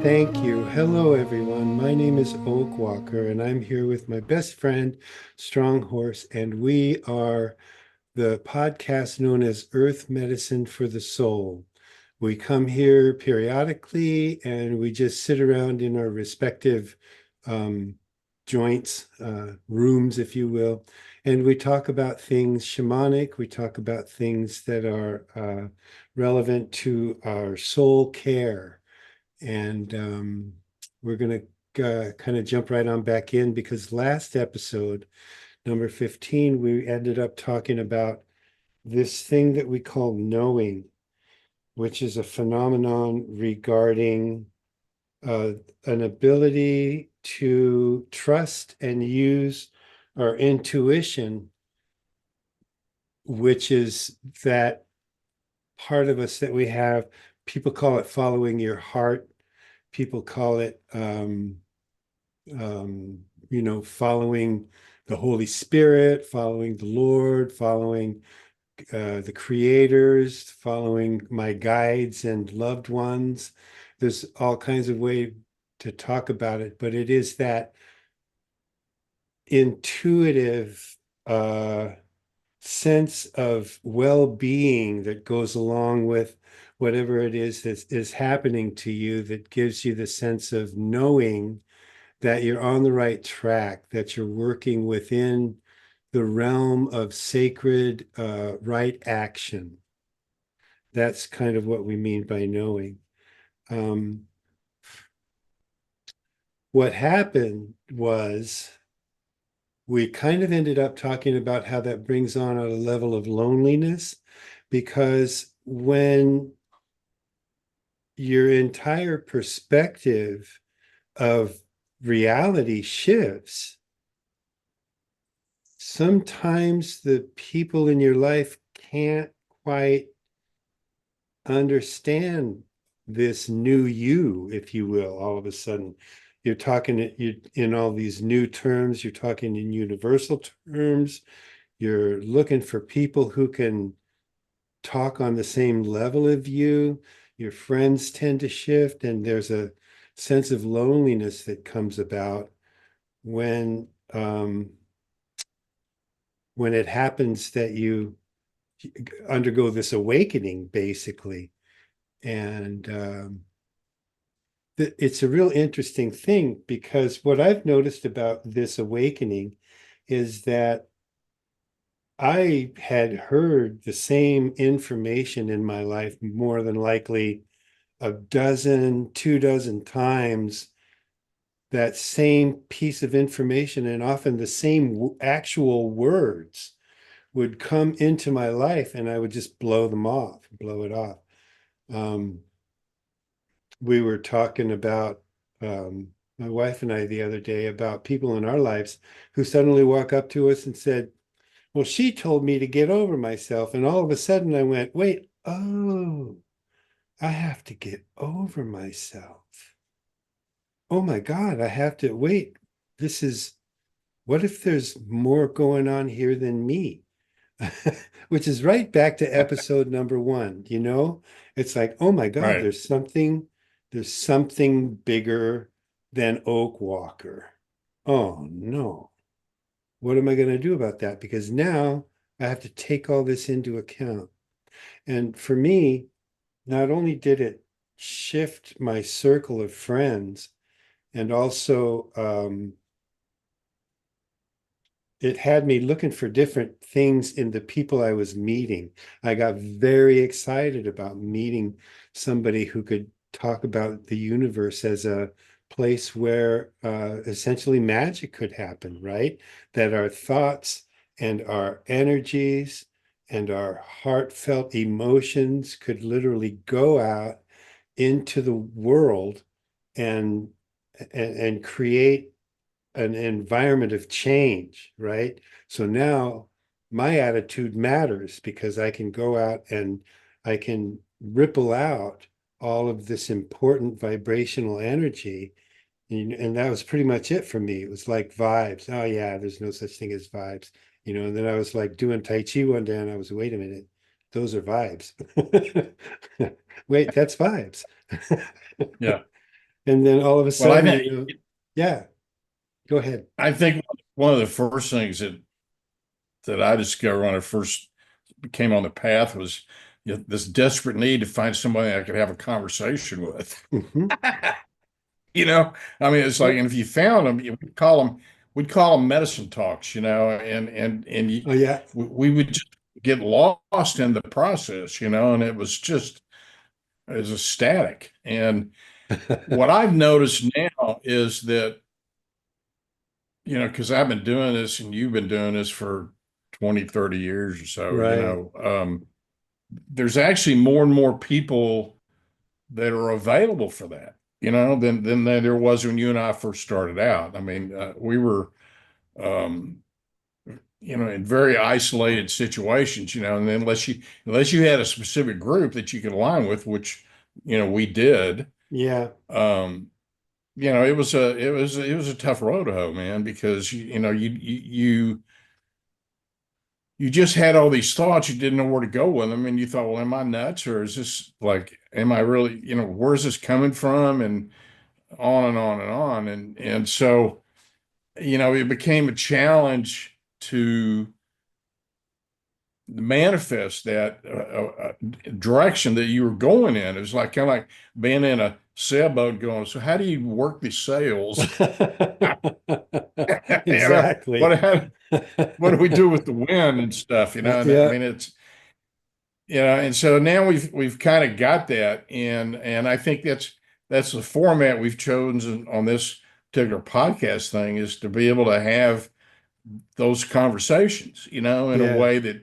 Thank you. Hello, everyone. My name is Oakwalker, and I'm here with my best friend, Stronghorse, and we are the podcast known as Earth Medicine for the Soul. We come here periodically and we just sit around in our respective um, joints, rooms, if you will, and we talk about things shamanic. We talk about things that are relevant to our soul care. And we're going to kind of jump right on back in because last episode, number 15, we ended up talking about this thing that we call knowing, which is a phenomenon regarding uh, an ability to trust and use our intuition, which is that part of us that we have. People call it following your heart. People call it um, following the Holy Spirit, following the Lord, following the creators, following my guides and loved ones. There's all kinds of ways to talk about it, but it is that intuitive sense of well-being that goes along with whatever it is that is happening to you that gives you the sense of knowing that you're on the right track, that you're working within the realm of sacred right action. That's kind of what we mean by knowing. Um, what happened was we kind of ended up talking about how that brings on a level of loneliness because when your entire perspective of reality shifts, sometimes the people in your life can't quite understand this new you, if you will. All of a sudden, you're talking in all these new terms, you're talking in universal terms, you're looking for people who can talk on the same level of you. Your friends tend to shift, and there's a sense of loneliness that comes about when when it happens that you undergo this awakening, basically. And it's a real interesting thing because what I've noticed about this awakening is that I had heard the same information in my life more than likely a dozen, 2 dozen times, that same piece of information, and often the same actual words would come into my life and I would just blow it off. Um, we were talking about my wife and I the other day about people in our lives who suddenly walk up to us and said, well, she told me to get over myself. And all of a sudden I went, wait, oh, I have to get over myself. Oh my God, I have to wait. This is, what if there's more going on here than me? Which is right back to episode number one, you know? It's like, oh my God, Right. there's something bigger than Oakwalker. Oh no. What am I going to do about that? Because now I have to take all this into account. And for me, not only did it shift my circle of friends, and also it had me looking for different things in the people I was meeting. I got very excited about meeting somebody who could talk about the universe as a place where essentially magic could happen, right? That our thoughts and our energies and our heartfelt emotions could literally go out into the world and and create an environment of change, right? So now my attitude matters because I can go out and I can ripple out all of this important vibrational energy. And that was pretty much it for me. It was like vibes. Oh, yeah, there's no such thing as vibes, And then I was like doing Tai Chi one day and I was, wait a minute, those are vibes. Wait, that's vibes. Yeah. And then all of a Well, sudden, yeah, go ahead. I think one of the first things that I discovered when I first came on the path was, this desperate need to find somebody I could have a conversation with. Hmm. You know, I mean, it's like, Yep. and if you found them, we'd call them medicine talks, Oh, yeah. we would just get lost in the process, and it was ecstatic. And what I've noticed now is that, because I've been doing this and you've been doing this for 20, 30 years or so, Right. there's actually more and more people that are available for that, than there was when you and I first started out. I mean, we were, um, in very isolated situations, and then unless you had a specific group that you could align with, which, we did, Yeah. um, it was a tough road to hoe, man, because you just had all these thoughts, you didn't know where to go with them, and you thought, well, am I nuts, or is this like, am I really, where's this coming from, and on and on and on, and so, it became a challenge to manifest that direction that you were going in. It was like, kind of like being in a sailboat going, so how do you work these sails? You know, Exactly. what what do we do with the wind and stuff? And I Yeah. mean, and so now we've kind of got that, and I think that's the format we've chosen on this particular podcast thing, is to be able to have those conversations, in a Yeah. way that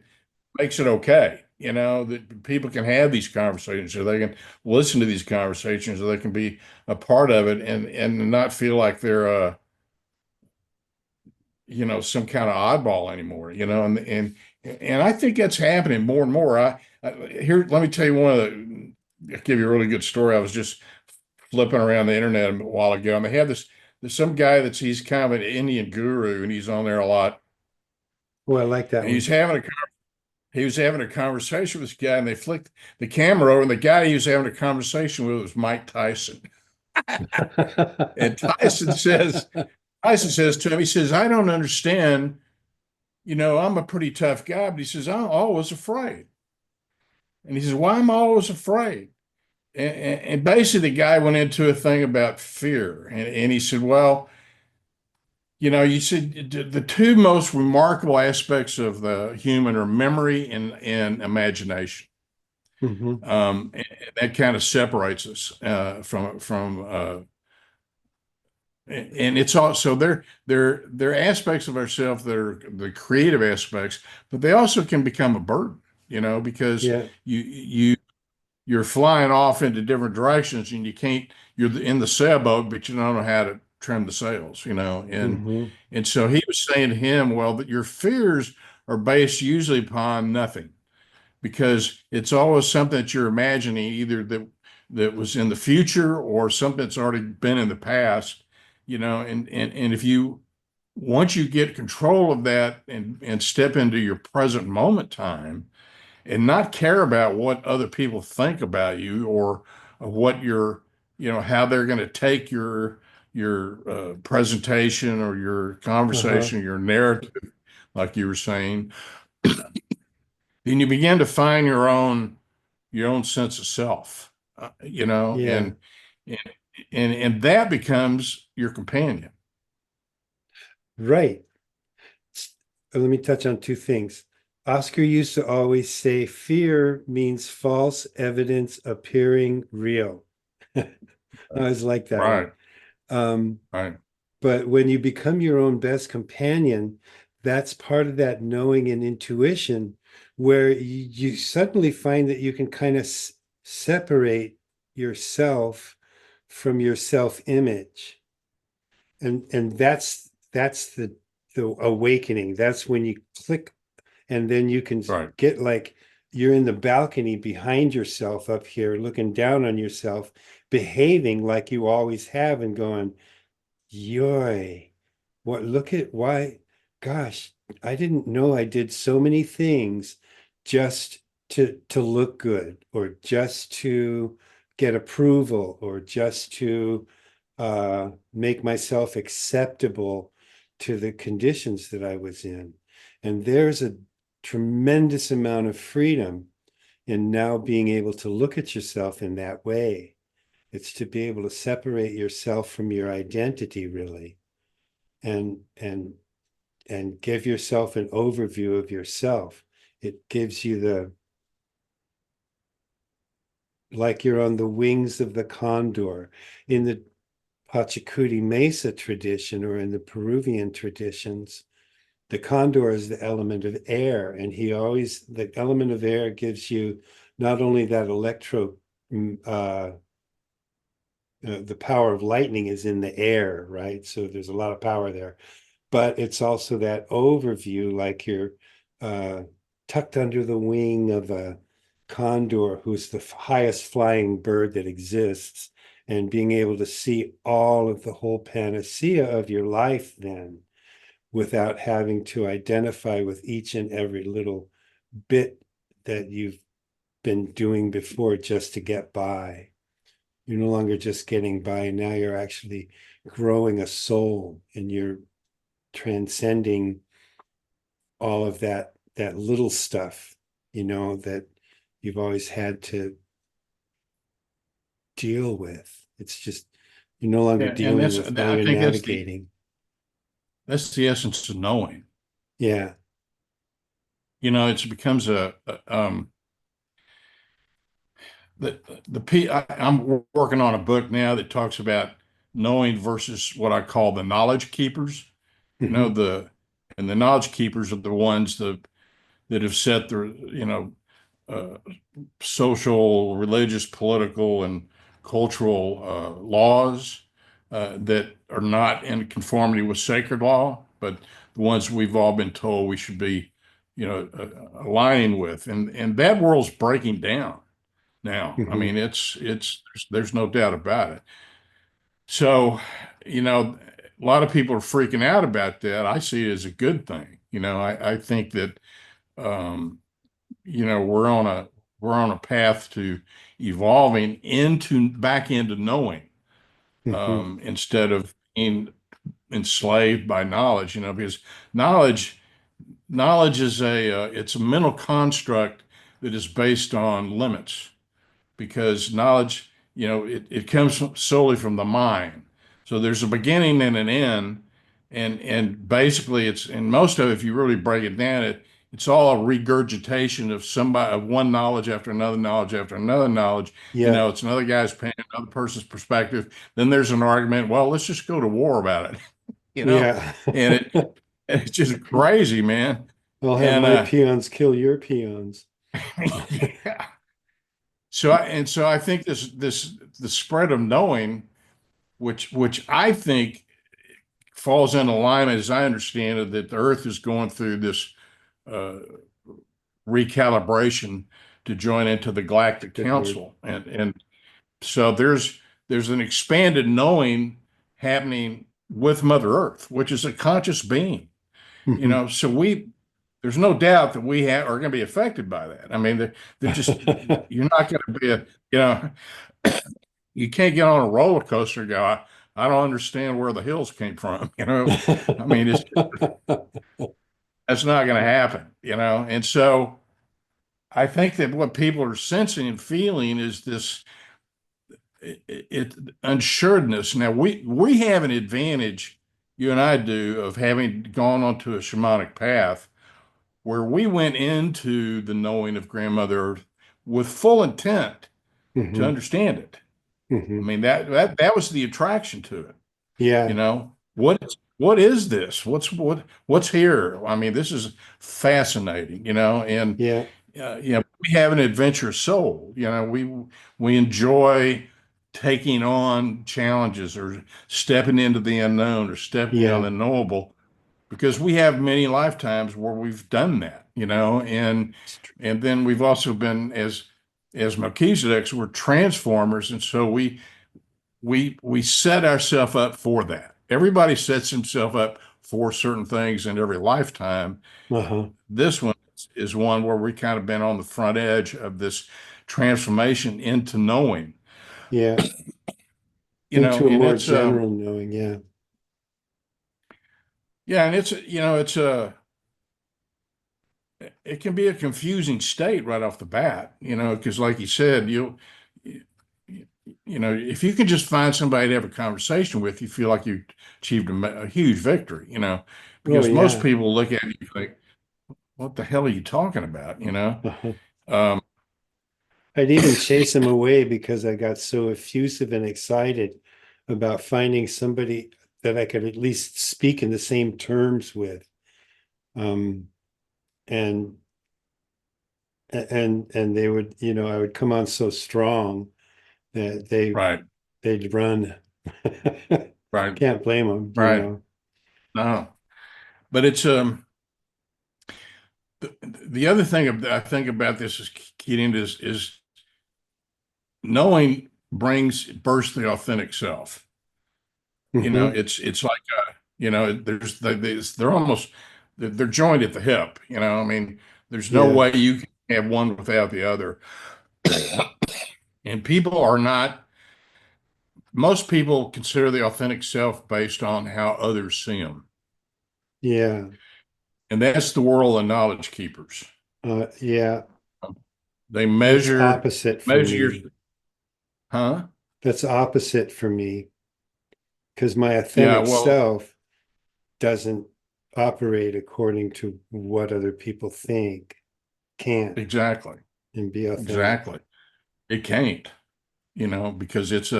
makes it okay, that people can have these conversations, or they can listen to these conversations, or they can be a part of it, and not feel like they're some kind of oddball anymore, and I think that's happening more and more. Here, let me tell you I'll give you a really good story. I was just flipping around the internet a while ago, and they have there's some guy he's kind of an Indian guru, and he's on there a lot, Oh, I like that and one. he was having a conversation with this guy, and they flicked the camera over, and the guy he was having a conversation with was Mike Tyson. And Tyson says to him, he says, I don't understand. I'm a pretty tough guy, but he says, I'm always afraid. And he says, why am I always afraid? And basically, the guy went into a thing about fear. And he said, well, you said the two most remarkable aspects of the human are memory and imagination. Hmm. And that kind of separates us and it's also there are aspects of ourselves that are the creative aspects, but they also can become a burden, because Yeah. you're flying off into different directions, and you're in the sailboat, but you don't know how to trim the sails, and Hmm. so he was saying to him, well, that your fears are based usually upon nothing, because it's always something that you're imagining, either that was in the future, or something that's already been in the past, and if you once you get control of that, and step into your present moment time, and not care about what other people think about you, or what how they're going to take your presentation, or your Uh-huh. conversation, your narrative, like you were saying, then you begin to find your own sense of self, Yeah. and that becomes your companion. Right. Let me touch on two things. Oscar used to always say, fear means false evidence appearing real. I always like that one. Right, Um, right, but when you become your own best companion, that's part of that knowing and intuition, where you suddenly find that you can kind of separate yourself from your self-image. And that's the awakening. That's when you click, and then you can right. get like you're in the balcony behind yourself up here, looking down on yourself, behaving like you always have, and going, yoy, what, look at why, gosh, I didn't know I did so many things just to look good, or just to get approval, or just to make myself acceptable to the conditions that I was in. And there's a tremendous amount of freedom in now being able to look at yourself in that way. It's to be able to separate yourself from your identity, really, and give yourself an overview of yourself. It gives you the, like you're on the wings of the condor. In the Pachacuti Mesa tradition, or in the Peruvian traditions, the condor is the element of air, and the element of air gives you not only that the power of lightning is in the air, right? So there's a lot of power there, but it's also that overview, like you're uh, tucked under the wing of a condor, who's the highest flying bird that exists, and being able to see all of the whole panacea of your life then, without having to identify with each and every little bit that you've been doing before just to get by. You're no longer just getting by. Now you're actually growing a soul, and you're transcending all of that little stuff, that you've always had to deal with. It's just you're no longer And dealing with, now I you're think navigating. that's the essence of knowing. Yeah. It becomes I'm working on a book now that talks about knowing versus what I call the knowledge keepers. You know, Hmm. the knowledge keepers are the ones that have set the, uh, social, religious, political, and cultural laws that are not in conformity with sacred law, but the ones we've all been told we should be, aligning with, and that world's breaking down now. I Hmm. mean, there's no doubt about it. So, a lot of people are freaking out about that. I see it as a good thing. I think that um, we're on a path to evolving back into knowing, Hmm. instead of being enslaved by knowledge, because knowledge knowledge is it's a mental construct that is based on limits, because knowledge, it comes solely from the mind. So there's a beginning and an end, and basically and most of it, if you really break it down, it's all a regurgitation of one knowledge after another knowledge after another knowledge. Yeah. It's another guy's pain, another person's perspective. Then there's an argument. Well, let's just go to war about it, you know, Yeah. and it's just crazy, man. I'll have And my peons kill your peons. yeah. So I think the spread of knowing, which I think falls in alignment, as I understand it, that the Earth is going through this uh, recalibration to join into the Galactic Good word. Council, and so there's an expanded knowing happening with Mother Earth, which is a conscious being. Hmm. So there's no doubt that are going to be affected by that. I mean, they're just you're not going to be you know you can't get on a roller coaster and go, I don't understand where the hills came from. I mean, that's not going to happen. And so I think that what people are sensing and feeling is this unsuredness. Now we have an advantage, you and I do, of having gone onto a shamanic path where we went into the knowing of Grandmother Earth with full intent to Hmm. understand it. I Hmm. mean, that was the attraction to it. Yeah. What is this? What's here? I mean, this is fascinating, and Yeah. we have an adventurous soul. We enjoy taking on challenges, or stepping into the unknown, or stepping on Yeah. the knowable, because we have many lifetimes where we've done that, and then we've also been, as Melchizedek's, we're transformers, and so we set ourselves up for that. Everybody sets himself up for certain things in every lifetime. Uh-huh. This one is one where we kind of been on the front edge of this transformation into knowing. Yeah. Into a and more it's general knowing. Yeah. yeah, and it's it's a it can be a confusing state right off the bat, because like you said, you if you can just find somebody to have a conversation with, you feel like you achieved a huge victory, Oh, because most yeah. people look at you like, what the hell are you talking about, Uh-huh. Um, I'd even chase him away because I got so effusive and excited about finding somebody that I could at least speak in the same terms with. Um, and and they would, I would come on so strong that right, they'd run. right, Can't blame them, right. No, but it's the other thing I think about this is Keating is knowing brings bursts the authentic self. Hmm. It's like they're almost they're joined at the hip. I mean, there's no Yeah, way you can have one without the other. And people are not. Most people consider the authentic self based on how others see them, yeah, and that's the world of knowledge keepers. yeah. They That's measure opposite for measure your, me. huh? That's opposite for me because my Yeah, authentic well, self doesn't operate according to what other people think. Can't exactly, and be authentic. exactly. It can't, because it's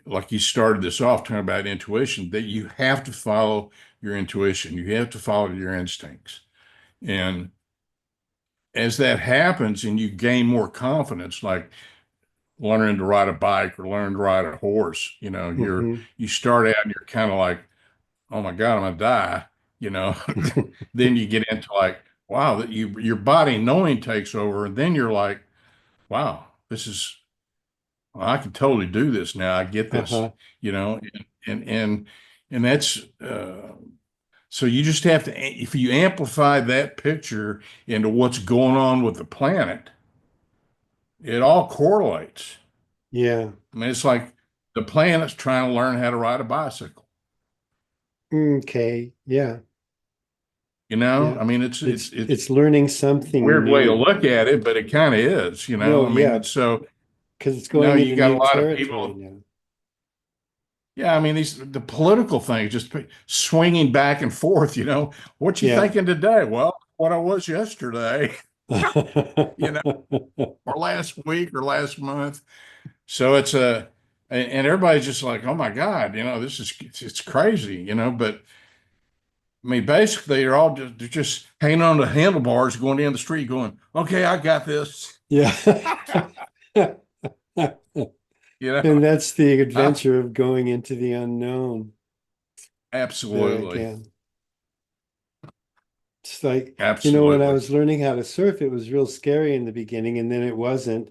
like you started this off talking about intuition, that you have to follow your intuition. You have to follow your instincts. And as that happens and you gain more confidence, like learning to ride a bike or learning to ride a horse, Hmm. you start out and you're kind of like, oh my God, I'm gonna die, you know. Then you get into like, wow, that your body knowing takes over, and then you're like, wow, this is well, I can totally do this now. I get this, Uh-huh. and and that's so you just have to if you amplify that picture into what's going on with the planet, it all correlates. Yeah. I mean, it's like the planet's trying to learn how to ride a bicycle. Okay. Yeah. Yeah. I mean, it's It's learning a something weird way to new. look at it, but it kind of is. Well, I mean, yeah, it's so because it's now going you into got a new lot of territory people. now. Yeah, I mean the political things just swinging back and forth. What you Yeah. thinking today? Well, what I was yesterday, you know, or last week or last month. So it's and everybody's just like, oh my God, this is it's crazy, But I mean, basically, they're just hanging on the handlebars, going down the street, going, okay, I got this. Yeah. You know, And that's the I, adventure of going into the unknown there absolutely, again. It's like, when I absolutely, was learning how to surf, it was real scary in the beginning, and then it wasn't.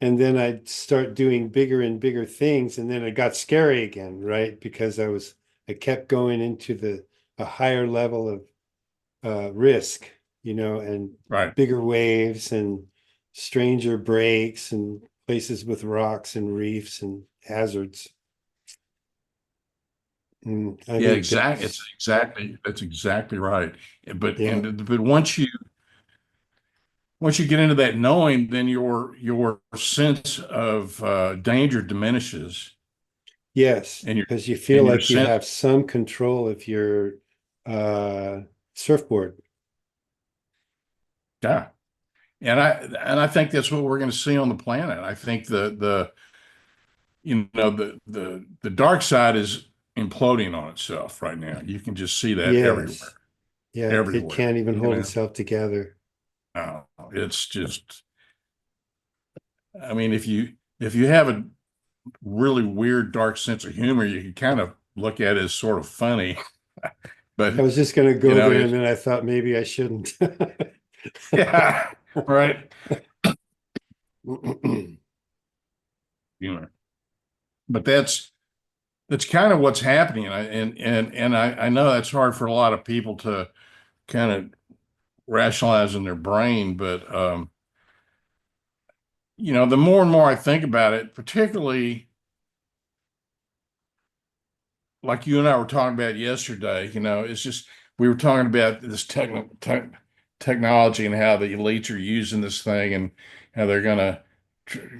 And then I'd start doing bigger and bigger things, and then it got scary again, right? Because I kept going into a higher level of risk, and right. bigger waves and stranger breaks and places with rocks and reefs and hazards. And I Yeah, think that's, that's exactly right. yeah, But once you get into that knowing, then your sense of danger diminishes, yes, and because you feel your like you sense, have some control of your uh, surfboard. yeah. And I think that's what we're going to see on the planet. I think the dark side is imploding on itself right now. You can just see that everywhere, Yes, yeah, it everywhere. can't even You hold know, itself together. uh, it's just. I mean, if you have a really weird, dark sense of humor, you can kind of look at it as sort of funny. I But was just going to go there, and it's then I thought maybe I shouldn't. yeah, right. Humor. But that's kind of what's happening. I know that's hard for a lot of people to kind of rationalize in their brain, but the more and more I think about it, particularly like you and I were talking about yesterday, it's just we were talking about this technology and how the elites are using this thing and how they're going to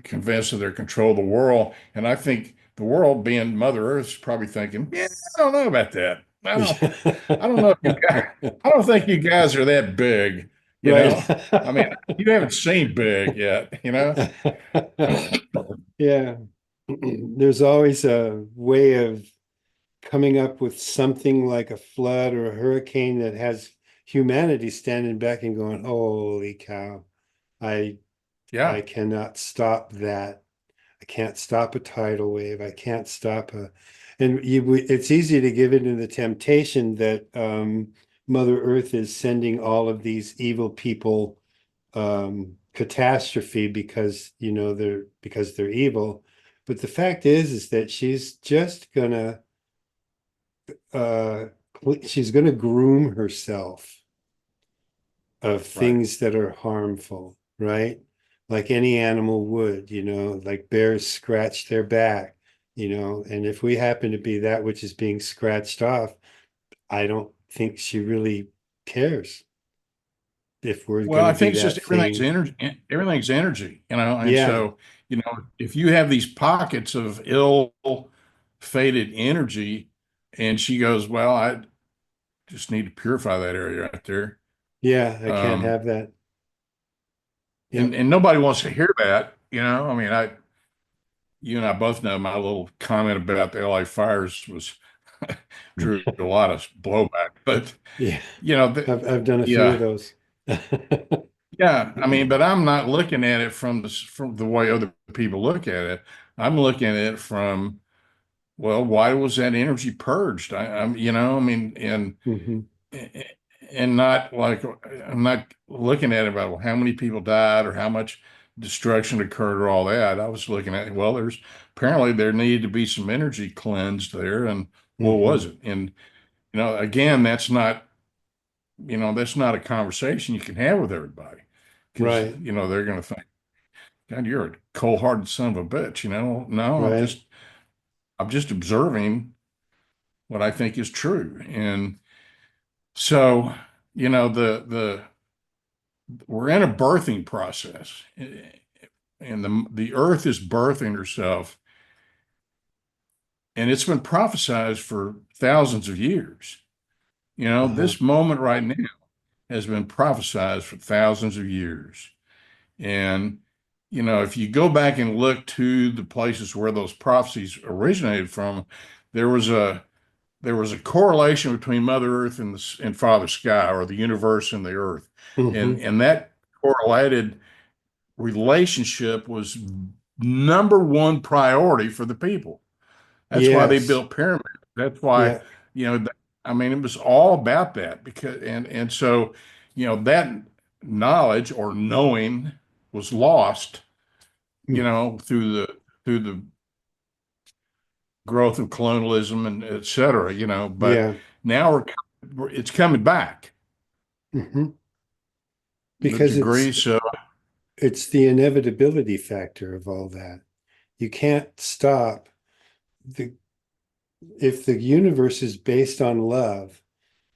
convince that they're control the world. And I think the world, being Mother Earth, is probably thinking, yeah, I don't know about that. I don't know if you guys, I don't think you guys are that big, you Right. know. I mean, you haven't seen big yet. Yeah. There's always a way of coming up with something like a flood or a hurricane that has humanity standing back and going, "Holy cow, I I Yeah. cannot stop that. I can't stop a tidal wave. I can't stop a," and it's easy to give in to the temptation that Mother Earth is sending all of these evil people catastrophe because they're evil. But the fact is that uh she's gonna groom herself of Right. things that are harmful, right? Like any animal would, like bears scratch their back, and if we happen to be that which is being scratched off, I don't think she really cares if we're Well, going to I be think it's just that thing. everything's energy, and Yeah, so, if you have these pockets of ill-fated energy, and she goes, well, I just need to purify that area right there. yeah, I can't Um, have that. and Yep. and nobody wants to hear that, I mean, you and I both know my little comment about the LA fires was drew a lot of blowback, but Yeah, you know, the, I've done a few of yeah. those. Yeah, I mean, but I'm not looking at it from the way other people look at it. I'm looking at it from, well, why was that energy purged? I mean, Hmm. and not like I'm not looking at it about, well, how many people died or how much destruction occurred or all that. I was looking at, well, there's apparently there needed to be some energy cleansed there, and what was Hmm. it? And again, that's not a conversation you can have with everybody because Right, they're going to think, God, you're a cold-hearted son of a bitch. No, right. I'm just observing what I think is true. And so, the we're in a birthing process, and the earth is birthing herself, and it's been prophesized for thousands of years. Uh-huh. This moment right now has been prophesized for thousands of years. And, if you go back and look to the places where those prophecies originated from, there was a there was a correlation between Mother Earth and Father Sky, or the universe and the Earth, and Hmm. and that correlated relationship was number one priority for the people. That's why they Yes. built pyramids. That's why, Yeah. you know, th- I mean, it was all about that because, and so, that knowledge or knowing was lost, Mm. through the growth of colonialism and et cetera, but Yeah. now it's coming back. Hmm. The Because degree, so it's the inevitability factor of all that. You can't stop the if the universe is based on love,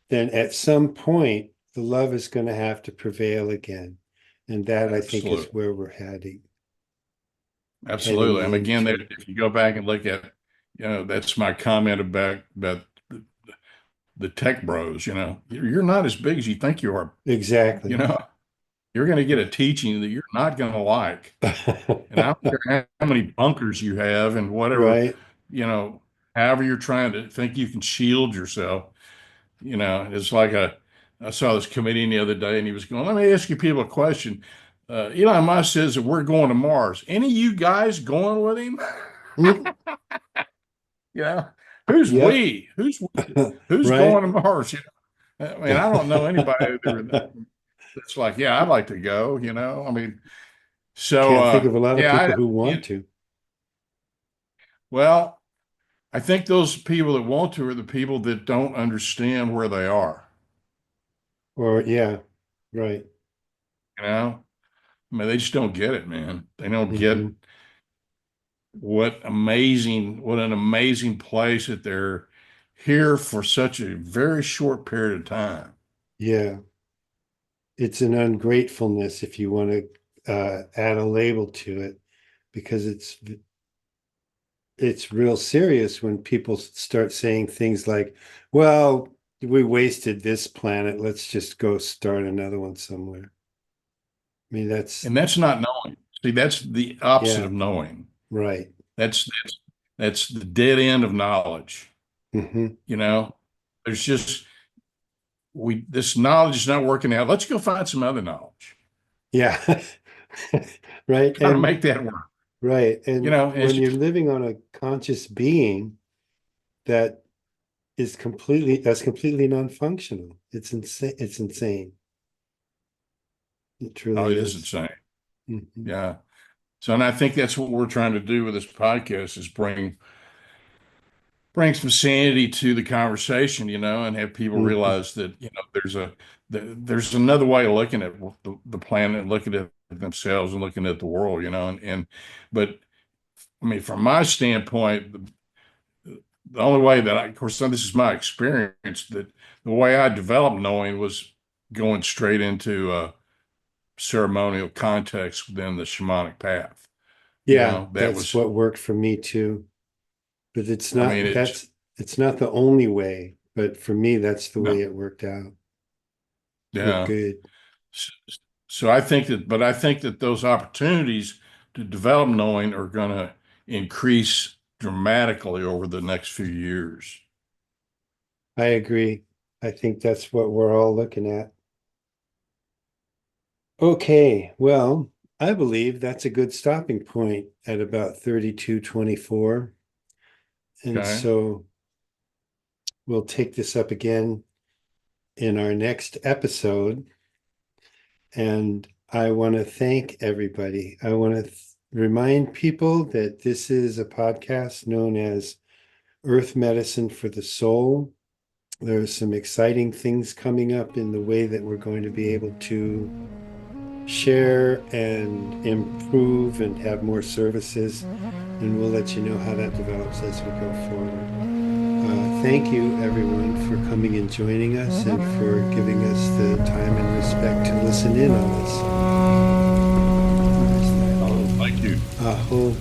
then at some point the love is going to have to prevail again. And that I think is absolutely, where we're heading absolutely. And again, into. if you go back and look at, that's my comment about the tech bros. You're not as big as you think you are. You Exactly. know, you're going to get a teaching that you're not going to like. And I don't care how many bunkers you have and whatever, Right. you know, however you're trying to think you can shield yourself. It's like I saw this comedian the other day and he was going, let me ask you people a question. Elon Musk says that we're going to Mars. Any of you guys going with him? Mm. You know, who's Yep. we? Who's going Right. to Mars? I mean, I don't know anybody that's like, yeah, I'd like to go, I mean, so Can't think of a lot of yeah, people who want to. well, I think those people that want to are the people that don't understand where they are, Or yeah, right. you know? I mean, they just don't get it, man. They don't get Hmm. what an amazing place that they're. here for such a very short period of time. Yeah. It's an ungratefulness if you want to add a label to it, because it's real serious when people start saying things like, well, we wasted this planet, let's just go start another one somewhere. I mean, that's, And that's not knowing. See, that's the opposite yeah, of knowing. right. That's the dead end of knowledge. Hmm. You know, there's just this knowledge is not working out. Let's go find some other knowledge. Yeah. Right. How to And make that work. right. You And know, and it's when you're just living on a conscious being that that's completely non-functional. It's insane. It's insane. It oh, truly it is is. insane. Hmm. Yeah. So, and I think that's what we're trying to do with this podcast is bring some sanity to the conversation, and have people Hmm. realize that, there's another way of looking at the planet, looking at themselves and looking at the world, but I mean, from my standpoint, the only way that of course, this is my experience, that the way I developed knowing was going straight into ceremonial context within the shamanic path. Yeah, That that's was, what worked for me too. But I mean, it's not the only way, but for me, that's the way no, it worked out. Worked yeah. good. So, so I think that those opportunities to develop knowing are going to increase dramatically over the next few years. I agree. I think that's what we're all looking at. Okay, well, I believe that's a good stopping point at about 32:24. And Okay. so we'll take this up again in our next episode. And I want to thank everybody. I want to remind people that this is a podcast known as Earth Medicine for the Soul. There's some exciting things coming up in the way that we're going to be able to share and improve and have more services. And we'll let you know how that develops as we go forward. Thank you, everyone, for coming and joining us and for giving us the time and respect to listen in on us. Oh, thank you. Aho.